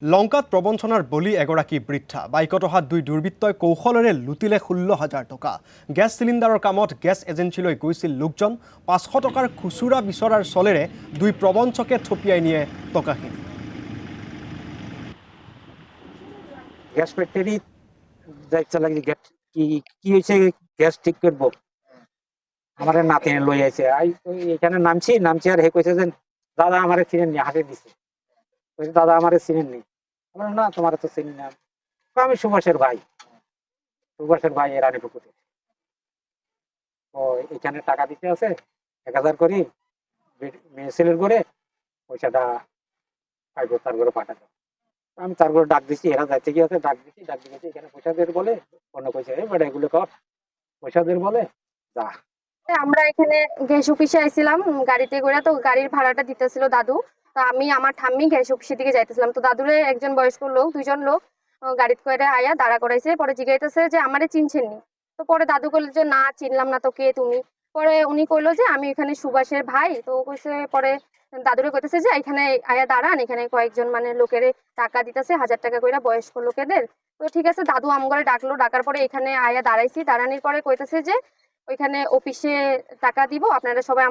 লংকাত প্ৰবঞ্চনাৰ বলি এগৰাকী বৃদ্ধা। বাইকত অহা দুই দুৰ্বৃত্তই কৌশলেৰে লুটিলে 16,000 টকা। গেছ চিলিণ্ডাৰৰ কামত গেছ এজেঞ্চিলৈ গৈছিল লোকজন। 500 টকাৰ খুচুৰা বিচৰাৰ চলেৰে দুই প্ৰবঞ্চকে থপিয়াই নিয়ে টকাখিনি। গ্যাস ফ্যাক্টরি যাইতে লাগি কি হয়েছে গ্যাস ঠিক করবো আমার নাতি লই আইছে এখানে নামছি আর হে কইছে যে দাদা আমার চিনেন নি হাতে দিছে কইছে দাদা আমার চিনেন নি আমার না তোমার তো চিনি না আমি সুভাষের ভাই এর আগে পুকুরে ও এখানে টাকা দিতে আছে 1000 করি মেসেলের করে পয়সাটা পাইবো তার করে পাঠাবো আমি তার করে ডাক দিছি এরা যাইতে গিয়ে ডাক দিছি এখানে পয়সাদের বলে অন্য পয়সা বেটা এগুলো কর পয়সাদের বলে যা। আমরা এখানে গ্যাস অফিসে আইছিলাম গাড়িতে করে, তো গাড়ির ভাড়াটা দিতেছিল দাদু। তো আমি আমার ঠাম্মি গ্যাস অফিসের দিকে যাইতেছিলাম, তো দাদুরে একজন বয়স্ক লোক দুইজন লোক গাড়িতে করে আয়া দাঁড়া করাইছে। পরে জিজ্ঞাইতেছে যে আমারে চিনছেন নি? তো পরে দাদু কইলো যে না চিনলাম না, তো কে তুমি? পরে উনি কইলো যে আমি এখানে সুভাষের ভাই। তো কইছে পরে দাদুরে কইতেছে যে এখানে আয়া দাঁড়ান, এখানে কয়েকজন মানে লোকের টাকা দিতেছে 1000 টাকা করে বয়স্ক লোকেদের। তো ঠিক আছে, দাদু আমগরে ডাকলো, ডাকার পরে এখানে আয়া দাঁড়াইছি। দাঁড়ানোর পরে কইতেছে যে ওইখানে অফিসে টাকা দিব, আপনারা সবাই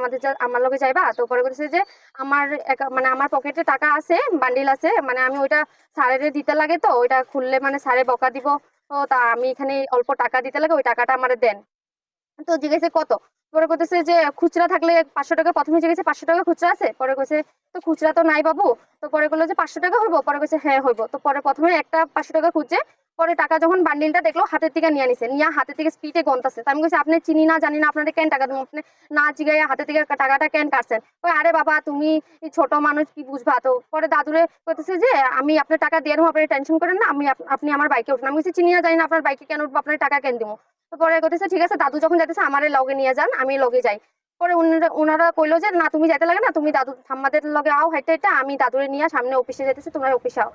আমার লগে যাইবা। তো পরে কইতেছে যে আমার মানে আমার পকেটে টাকা আছে, বান্ডিল আছে, মানে আমি ওইটা স্যারের দিতে লাগে, তো ওইটা খুললে মানে স্যারে বকা দিব। তো তা আমি এখানে অল্প টাকা দিতে লাগে, ওই টাকাটা আমারে দেন। তো জিজ্ঞেসে কত? পরে কইতেছে যে খুচরা থাকলে 500 টাকা। প্রথমে জিজ্ঞেসে 500 টাকা খুচরা আছে? পরে কইছে তো খুচরা তো নাই বাবু। তো পরে কইলো যে 500 টাকা হইব? পরে কইছে হ্যাঁ হইব। তো পরে প্রথমে একটা 500 টাকা খুঁজছে, পরে টাকা যখন বান্ডিলটা দেখলো হাতের থেকে নিয়ে নিছে, নিয়ে হাতের থেকে স্পিডে গন্তাছে। তো আমি কইছি আপনি চিনি না জানি না, আপনাদের কেন টাকা দেবো? আপনি না জিগাইয়া হাতে থেকে টাকাটা কেন কাটছেন? ওই আরে বাবা তুমি ছোট মানুষ, কি বুঝবা? তো পরে দাদুরে কইতেছে যে আমি আপনার টাকা দিয়ে দেবো, আপনি টেনশন করেন না, আপনি আমার বাইকে উঠুন। আমি কইছি চিনি না জানি না, আপনার বাইকে কেন উঠবো? আপনার টাকা কেন দিব? তো পরে কইতেছে ঠিক আছে, দাদু যখন যাইতেছে আমারে লগে নিয়ে যান, আমি লগে যাই। পরে ওনারা কইলো যে না তুমি যাইতে লাগে না, তুমি দাদু ঠাম্মাদের লগে আও, হাইটা হাইটা আমি দাদুরে নিয়ে সামনে অফিসে যাইতেছি, তোমরা অফিসে আও।